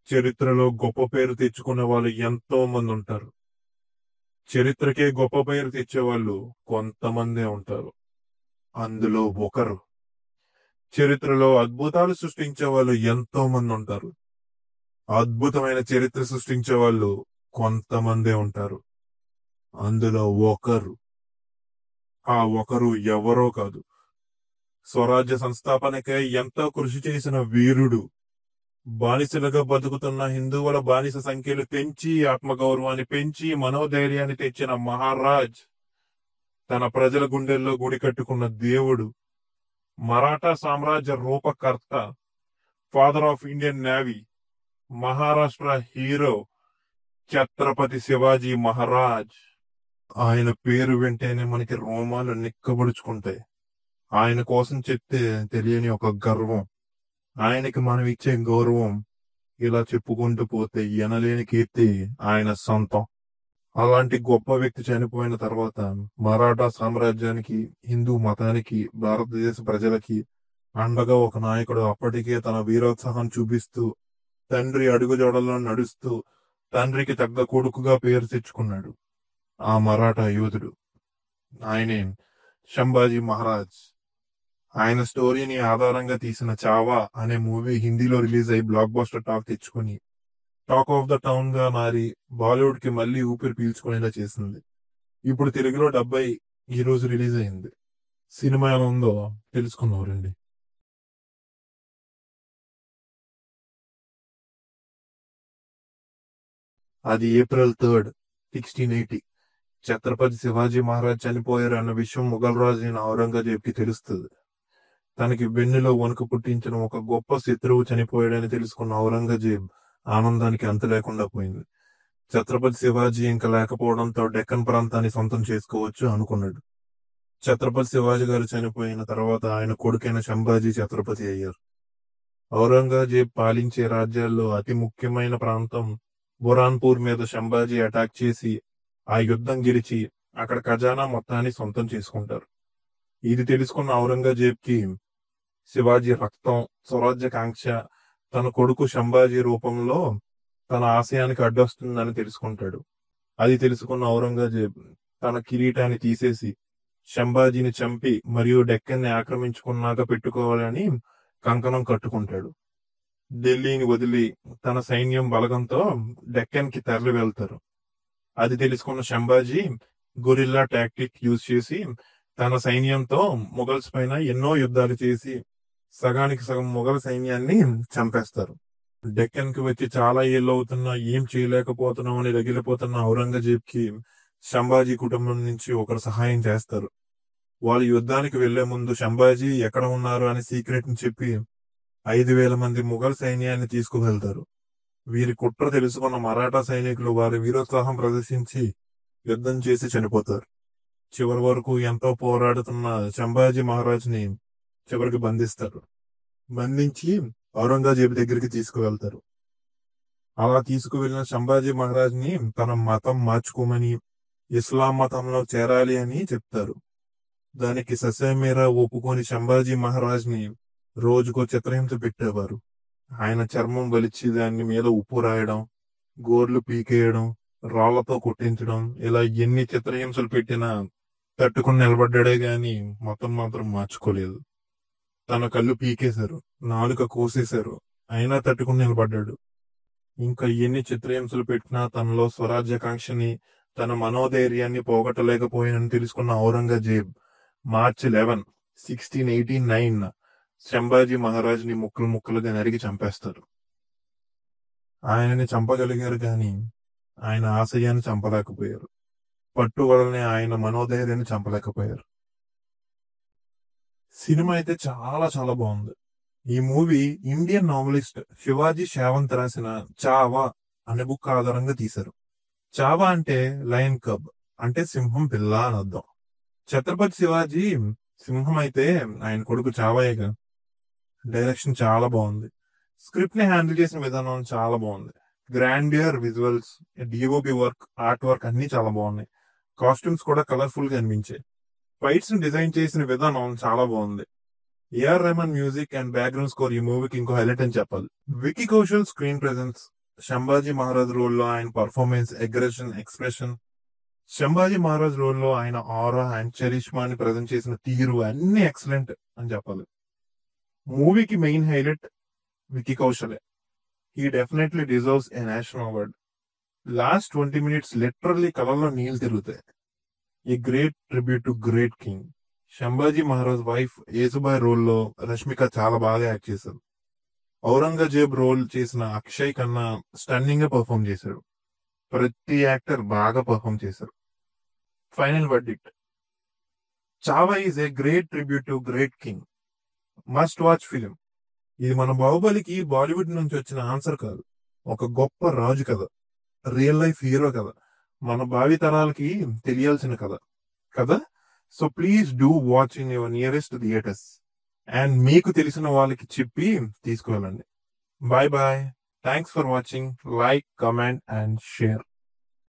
చరిత్రలో గొప్ప పేరు తెచ్చుకునే వాళ్ళు ఎంతో మంది ఉంటారు. చరిత్రకే గొప్ప పేరు తెచ్చేవాళ్ళు కొంతమందే ఉంటారు. అందులో ఒకరు. చరిత్రలో అద్భుతాలు సృష్టించే వాళ్ళు ఎంతో మంది ఉంటారు. అద్భుతమైన చరిత్ర సృష్టించే వాళ్ళు కొంతమందే ఉంటారు. అందులో ఒకరు. ఆ ఒకరు ఎవరో కాదు, స్వరాజ్య సంస్థాపనకై ఎంతో కృషి చేసిన వీరుడు, బానిసలుగా బతుకుతున్న హిందువుల బానిస సంఖ్యలు పెంచి ఆత్మగౌరవాన్ని పెంచి మనోధైర్యాన్ని తెచ్చిన మహారాజ్, తన ప్రజల గుండెల్లో గుడి కట్టుకున్న దేవుడు, మరాఠా సామ్రాజ్య రూపకర్త, father of Indian navy, Maharashtra hero Chhatrapati Shivaji Maharaj. ఆయన పేరు వింటేనే మనకి రోమాలు నిక్కబడుచుకుంటాయి. ఆయన కోసం చెప్తే తెలియని ఒక గర్వం, ఆయనకి మనం ఇచ్చే గౌరవం, ఇలా చెప్పుకుంటూ పోతే ఎనలేని కీర్తి ఆయన సొంతం. అలాంటి గొప్ప వ్యక్తి చనిపోయిన తర్వాత మరాఠా సామ్రాజ్యానికి, హిందూ మతానికి, భారతదేశ ప్రజలకి అండగా ఒక నాయకుడు అప్పటికే తన వీరోత్సాహం చూపిస్తూ, తండ్రి అడుగుజాడల్లో నడుస్తూ, తండ్రికి తగ్గ కొడుకుగా పేరు తెచ్చుకున్నాడు. ఆ మరాఠా యోధుడు ఆయనే శంభాజీ మహారాజ్. ఆయన స్టోరీని ఆధారంగా తీసిన చావా అనే మూవీ హిందీలో రిలీజ్ అయి బ్లాక్ బస్టర్ టాక్ తెచ్చుకుని టాక్ ఆఫ్ ద టౌన్ గా మారి బాలీవుడ్ కి మళ్ళీ ఊపిరి పీల్చుకునేలా చేసింది. ఇప్పుడు తెలుగులో డబ్బై ఈ రోజు రిలీజ్ అయింది. సినిమా ఎలా ఉందో తెలుసుకున్నవారండి. అది April 3, 1680. ఛత్రపతి శివాజీ మహారాజ్ చనిపోయారు అన్న విషయం ముఘల్ రాజు అయిన ఔరంగజేబ్ కి తెలుస్తుంది. తనకి వెన్నులో వణుకు పుట్టించిన ఒక గొప్ప శత్రువు చనిపోయాడని తెలుసుకున్న ఔరంగజేబ్ ఆనందానికి అంత లేకుండా పోయింది. ఛత్రపతి శివాజీ ఇంకా లేకపోవడంతో డెక్కన్ ప్రాంతాన్ని సొంతం చేసుకోవచ్చు అనుకున్నాడు. ఛత్రపతి శివాజీ గారు చనిపోయిన తర్వాత ఆయన కొడుకైన శంభాజీ ఛత్రపతి అయ్యారు. ఔరంగజేబ్ పాలించే రాజ్యాల్లో అతి ముఖ్యమైన ప్రాంతం బురాన్పూర్ మీద శంభాజీ అటాక్ చేసి ఆ యుద్ధం గెలిచి అక్కడ ఖజానా మొత్తాన్ని సొంతం చేసుకుంటారు. ఇది తెలుసుకున్న ఔరంగజేబ్ కి శివాజీ రక్తం, స్వరాజ్యకాంక్ష తన కొడుకు శంభాజీ రూపంలో తన ఆశయానికి అడ్డొస్తుందని తెలుసుకుంటాడు. అది తెలుసుకున్న ఔరంగజేబ్ తన కిరీటాన్ని తీసేసి శంభాజీని చంపి మరియు డెక్కన్ని ఆక్రమించుకున్నాక పెట్టుకోవాలని కంకణం కట్టుకుంటాడు. ఢిల్లీని వదిలి తన సైన్యం బలగంతో డెక్కన్ కి తరలి వెళ్తారు. అది తెలుసుకున్న శంభాజీ గొరిల్లా టాక్టిక్ యూజ్ చేసి తన సైన్యంతో మొఘల్స్ పైన ఎన్నో యుద్ధాలు చేసి సగానికి సగం మొఘల్ సైన్యాన్ని చంపేస్తారు. డెక్కన్ కి వచ్చి చాలా ఏళ్ళు అవుతున్నా ఏం చేయలేకపోతున్నాం అని రగిలిపోతున్న ఔరంగజేబ్ కి శంభాజీ కుటుంబం నుంచి ఒకరు సహాయం చేస్తారు. వాళ్ళు యుద్ధానికి వెళ్లే ముందు శంభాజీ ఎక్కడ ఉన్నారు అని సీక్రెట్ ని చెప్పి 5,000 మంది ముఘల్ సైన్యాన్ని తీసుకువెళ్తారు. వీరి కుట్ర తెలుసుకున్న మరాఠా సైనికులు వారి వీరోత్సాహం ప్రదర్శించి యుద్ధం చేసి చనిపోతారు. చివరి వరకు ఎంతో పోరాడుతున్న శంభాజీ మహారాజ్ని చివరికి బంధిస్తారు. బంధించి ఔరంగజేబు దగ్గరికి తీసుకువెళ్తారు. అలా తీసుకువెళ్లిన శంభాజీ మహారాజ్ని తన మతం మార్చుకోమని, ఇస్లాం మతంలో చేరాలి అని చెప్తారు. దానికి ససేమీరా ఒప్పుకొని శంభాజీ మహారాజ్ని రోజుకో చిత్రహింస పెట్టేవారు. ఆయన చర్మం వలిచి దాని మీద ఉప్పు రాయడం, గోర్లు పీకేయడం, రాళ్లతో కొట్టించడం, ఇలా ఎన్ని చిత్రహింసలు పెట్టినా తట్టుకుని నిలబడ్డాడే గాని మతం మాత్రం మార్చుకోలేదు. తన కళ్ళు పీకేశారు, నాలుక కోసేశారు, అయినా తట్టుకుని నిలబడ్డాడు. ఇంకా ఎన్ని చిత్రహింసలు పెట్టినా తనలో స్వరాజ్యకాంక్షని, తన మనోధైర్యాన్ని పోగొట్టలేకపోయానని తెలుసుకున్న ఔరంగజేబ్ March 11, 1689 శంభాజీ మహారాజ్ని ముక్కలు ముక్కలుగా నరికి చంపేస్తారు. ఆయనని చంపగలిగారు గాని ఆయన ఆశయాన్ని చంపలేకపోయారు. పట్టు వలనే ఆయన మనోధైర్యాన్ని చంపలేకపోయారు. సినిమా అయితే చాలా చాలా బాగుంది. ఈ మూవీ ఇండియన్ నావలిస్ట్ శివాజీ శావంత్ రాసిన చావా అనే బుక్ ఆధారంగా తీశారు. చావా అంటే లయన్ కబ్, అంటే సింహం పిల్ల అని అర్థం. ఛత్రపతి శివాజీ సింహం అయితే ఆయన కొడుకు చావాయేగా. డైరెక్షన్ చాలా బాగుంది. స్క్రిప్ట్ ని హ్యాండిల్ చేసిన విధానం చాలా బాగుంది. Grandeur visuals, DOP work, art work అన్ని చాలా బాగున్నాయి. కాస్ట్యూమ్స్ కూడా కలర్ఫుల్ గా అనిపించాయి. ఫైట్స్ ని డిజైన్ చేసిన విధానం చాలా బాగుంది. AR Rahman music and background score ఈ మూవీకి ఇంకో హైలైట్ అని చెప్పాలి. వికీ కౌశల్ స్క్రీన్ ప్రెజెన్స్, శంభాజీ మహారాజ్ రోల్లో ఆయన performance, aggression, expression, Sambhaji Maharaj రోల్లో ఆయన ఆరా అండ్ చరిష్మాని ప్రజెంట్ చేసిన తీరు అన్ని ఎక్సలెంట్ అని చెప్పాలి. మూవీకి మెయిన్ హైలైట్ వికీ కౌశలే. He definitely deserves a national award. Last 20 minutes literally కళ్ళలో నీళ్లు తిరుగుతాయి. A great tribute to great king. Sambhaji Maharaj wife Yesubai రోల్లో రష్మిక చాలా బాగా యాక్ట్ చేశారు. ఔరంగజేబ్ రోల్ చేసిన అక్షయ్ కన్నా స్టన్నింగ్ గా పర్ఫామ్ చేశారు. ప్రతి యాక్టర్ బాగా పర్ఫామ్ చేశారు. Final verdict, Chhaava is a great tribute to great king. Must watch film. ఇది మన బాహుబలికి బాలీవుడ్ నుంచి వచ్చిన ఆన్సర్ కాదు, ఒక గొప్ప రాజు కథ, రియల్ లైఫ్ హీరో కథ, మన భావి తరాలకి తెలియాల్సిన కథ కదా. So please do watch in your nearest theatres and మీకు తెలిసిన వాళ్ళకి చెప్పి తీసుకువెళ్ళండి. Bye bye. Thanks for watching. Like, comment and share.